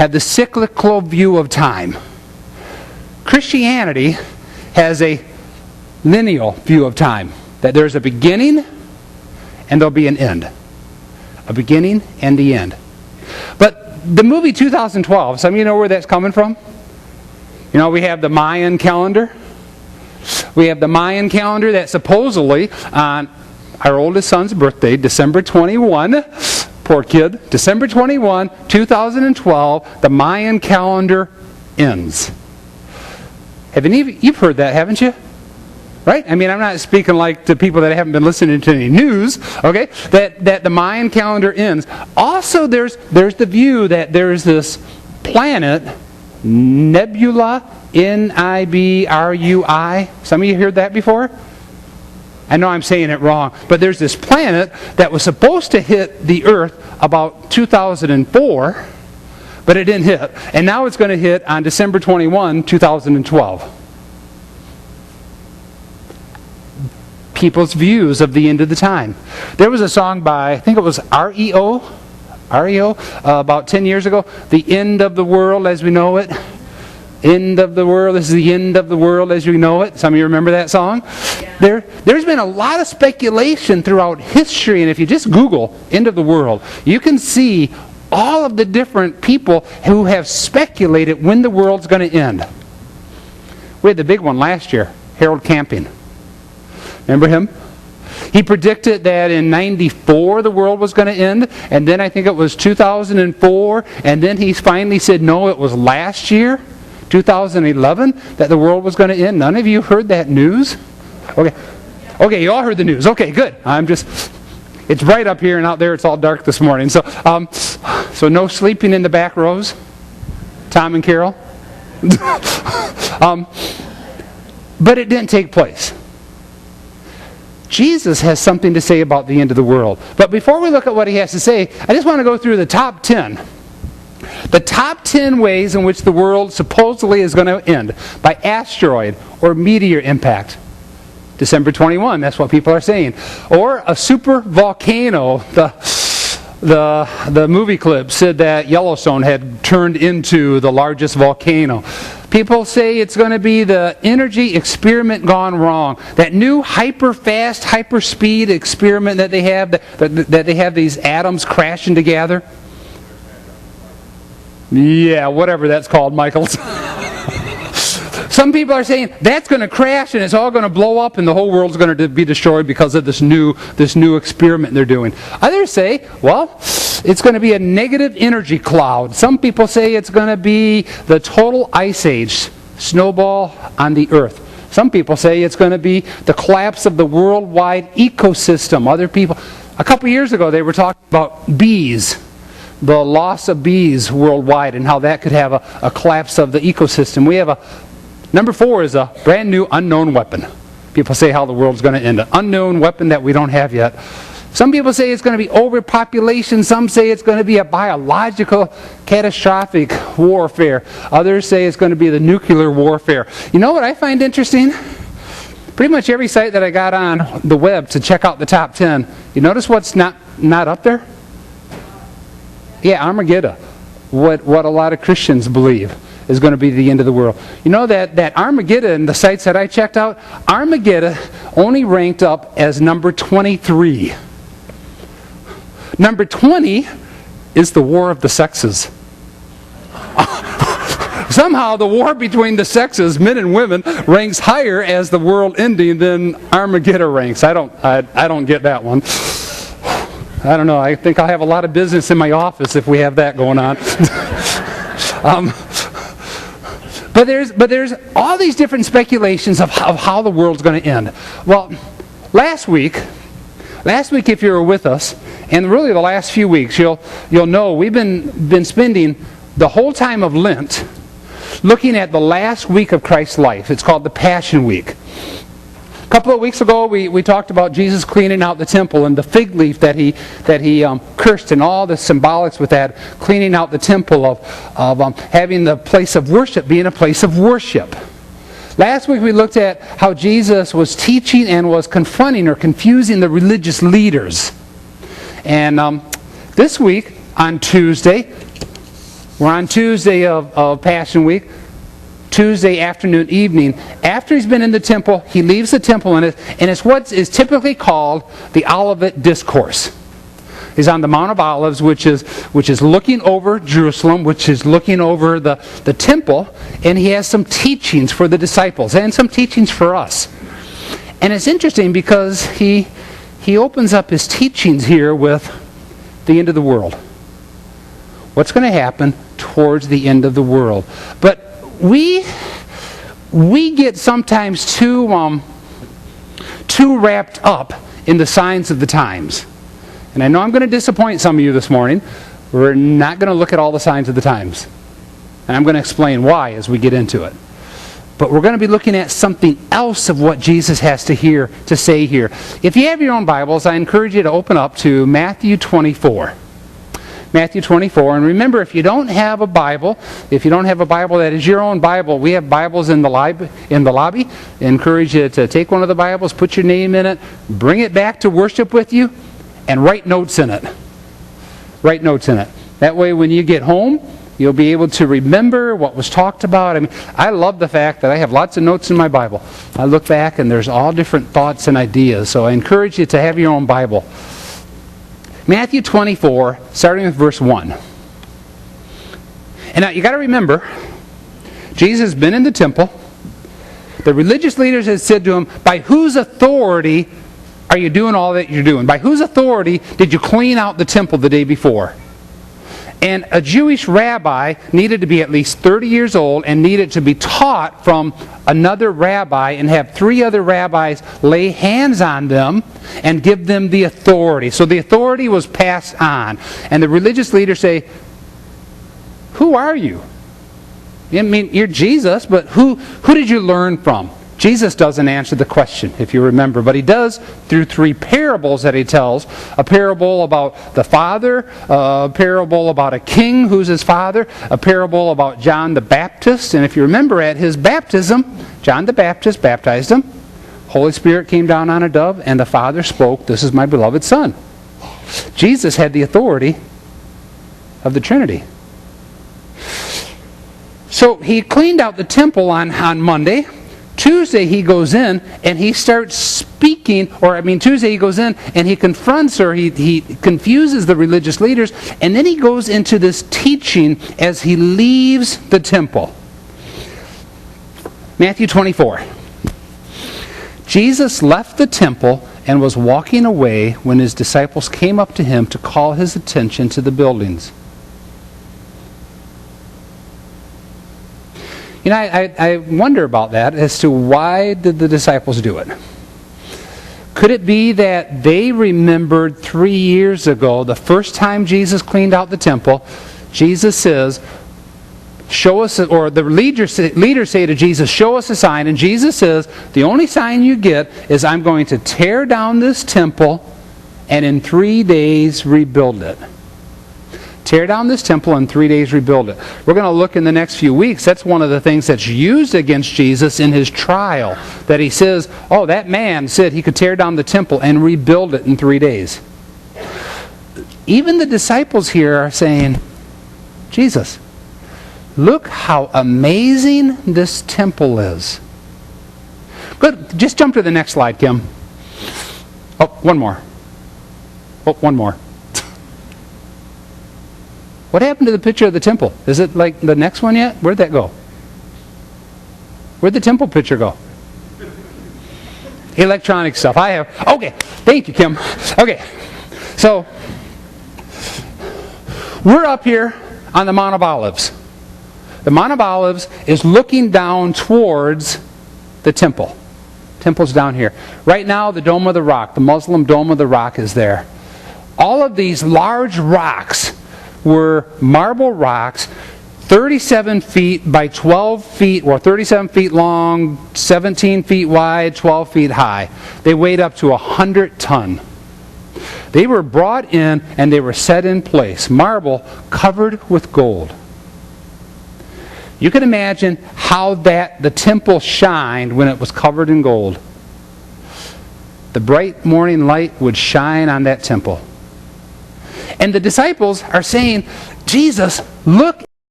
have the cyclical view of time. Christianity has a lineal view of time, that there's a beginning and there'll be an end. A beginning and the end. But the movie 2012, some of you know where that's coming from? You know, we have the Mayan calendar. We have the Mayan calendar that supposedly on our oldest son's birthday, December 21, poor kid, December 21, 2012, the Mayan calendar ends. You've heard that, haven't you? Right? I mean, I'm not speaking like to people that haven't been listening to any news, okay? That the Mayan calendar ends. Also, there's the view that there's this planet, Nebula, Nibrui. Some of you heard that before? I know I'm saying it wrong, but there's this planet that was supposed to hit the Earth about 2004, but it didn't hit. And now it's going to hit on December 21, 2012. People's views of the end of the time. There was a song by, I think it was REO, about 10 years ago, The End of the World as We Know It. End of the world, this is the end of the world as we know it. Some of you remember that song? Yeah. There's been a lot of speculation throughout history, and if you just Google end of the world, you can see all of the different people who have speculated when the world's going to end. We had the big one last year, Harold Camping. Remember him? He predicted that in 94 the world was going to end, and then I think it was 2004, and then he finally said no, it was last year, 2011, that the world was going to end. None of you heard that news? Okay, you all heard the news. Okay, good. It's bright up here, and out there it's all dark this morning. So no sleeping in the back rows, Tom and Carol. But it didn't take place. Jesus has something to say about the end of the world. But before we look at what he has to say, I just want to go through the top 10. The top 10 ways in which the world supposedly is going to end by asteroid or meteor impact. December 21, that's what people are saying. Or a super volcano. The movie clip said that Yellowstone had turned into the largest volcano. People say it's going to be the energy experiment gone wrong. That new hyper-fast, hyper-speed experiment that they have, that they have these atoms crashing together. Yeah, whatever that's called, Michael. Some people are saying that's going to crash and it's all going to blow up and the whole world's going to be destroyed because of this new experiment they're doing. Others say, well, it's going to be a negative energy cloud. Some people say it's going to be the total ice age, snowball on the earth. Some people say it's going to be the collapse of the worldwide ecosystem. Other people, a couple years ago, they were talking about bees. The loss of bees worldwide and how that could have a collapse of the ecosystem. We have number 4 is a brand new unknown weapon. People say how the world's going to end. An unknown weapon that we don't have yet. Some people say it's going to be overpopulation. Some say it's going to be a biological catastrophic warfare. Others say it's going to be the nuclear warfare. You know what I find interesting? Pretty much every site that I got on the web to check out the top 10, you notice what's not up there? Yeah, Armageddon. What a lot of Christians believe is going to be the end of the world. You know that Armageddon, the sites that I checked out, Armageddon only ranked up as number 23. Number 20 is the war of the sexes. Somehow the war between the sexes, men and women, ranks higher as the world ending than Armageddon ranks. I don't get that one. I don't know. I think I'll have a lot of business in my office if we have that going on. But there's all these different speculations of how the world's going to end. Well, last week, if you were with us, and really the last few weeks, you'll know we've been spending the whole time of Lent looking at the last week of Christ's life. It's called the Passion Week. A couple of weeks ago, we talked about Jesus cleaning out the temple and the fig leaf that he cursed and all the symbolics with that, cleaning out the temple of having the place of worship being a place of worship. Last week we looked at how Jesus was teaching and was confronting or confusing the religious leaders. And this week, on Tuesday, We're on Tuesday of Passion Week. Tuesday afternoon, evening. After he's been in the temple, he leaves the temple, and it's what is typically called the Olivet Discourse. He's on the Mount of Olives, which is looking over Jerusalem, which is looking over the temple, and he has some teachings for the disciples and some teachings for us. And it's interesting because he opens up his teachings here with the end of the world. What's going to happen towards the end of the world? But we get sometimes too wrapped up in the signs of the times. And I know I'm going to disappoint some of you this morning. We're not going to look at all the signs of the times. And I'm going to explain why as we get into it. But we're going to be looking at something else of what Jesus has to say here. If you have your own Bibles, I encourage you to open up to Matthew 24. Matthew 24. And remember, if you don't have a Bible that is your own Bible, we have Bibles in the lobby. I encourage you to take one of the Bibles, put your name in it, bring it back to worship with you, and write notes in it. Write notes in it. That way when you get home, you'll be able to remember what was talked about. I mean, I love the fact that I have lots of notes in my Bible. I look back and there's all different thoughts and ideas. So I encourage you to have your own Bible. Matthew 24, starting with verse 1. And now you got to remember, Jesus has been in the temple. The religious leaders had said to him, by whose authority are you doing all that you're doing? By whose authority did you clean out the temple the day before? And a Jewish rabbi needed to be at least 30 years old and needed to be taught from another rabbi and have 3 other rabbis lay hands on them and give them the authority. So the authority was passed on. And the religious leaders say, who are you? I mean, you're Jesus, but who did you learn from? Jesus doesn't answer the question, if you remember, but he does through 3 parables that he tells. A parable about the father, a parable about a king who's his father, a parable about John the Baptist. And if you remember, at his baptism, John the Baptist baptized him. Holy Spirit came down on a dove, and the Father spoke, "This is my beloved Son." Jesus had the authority of the Trinity. So he cleaned out the temple on Monday. Tuesday he goes in and he starts speaking, Tuesday he goes in and he confronts or he confuses the religious leaders, and then he goes into this teaching as he leaves the temple. Matthew 24. Jesus left the temple and was walking away when his disciples came up to him to call his attention to the buildings. You know, I wonder about that as to why did the disciples do it? Could it be that they remembered 3 years ago, the first time Jesus cleaned out the temple, Jesus says, show us, or the leaders say to Jesus, show us a sign. And Jesus says, the only sign you get is I'm going to tear down this temple and in 3 days rebuild it. Tear down this temple and 3 days rebuild it. We're going to look in the next few weeks. That's one of the things that's used against Jesus in his trial. That he says, oh, that man said he could tear down the temple and rebuild it in 3 days. Even the disciples here are saying, Jesus, look how amazing this temple is. Good. Just jump to the next slide, Kim. Oh, one more. Oh, one more. What happened to the picture of the temple? Is it like the next one yet? Where'd that go? Where'd the temple picture go? Electronic stuff. I have. Okay. Thank you, Kim. Okay. So, we're up here on the Mount of Olives. The Mount of Olives is looking down towards the temple. Temple's down here. Right now, the Dome of the Rock, the Muslim Dome of the Rock is there. All of these large rocks were marble rocks, 37 feet by 12 feet, or 37 feet long, 17 feet wide, 12 feet high. They weighed up to 100 tons. They were brought in and they were set in place. Marble covered with gold. You can imagine how the temple shined when it was covered in gold. The bright morning light would shine on that temple. And the disciples are saying, Jesus, look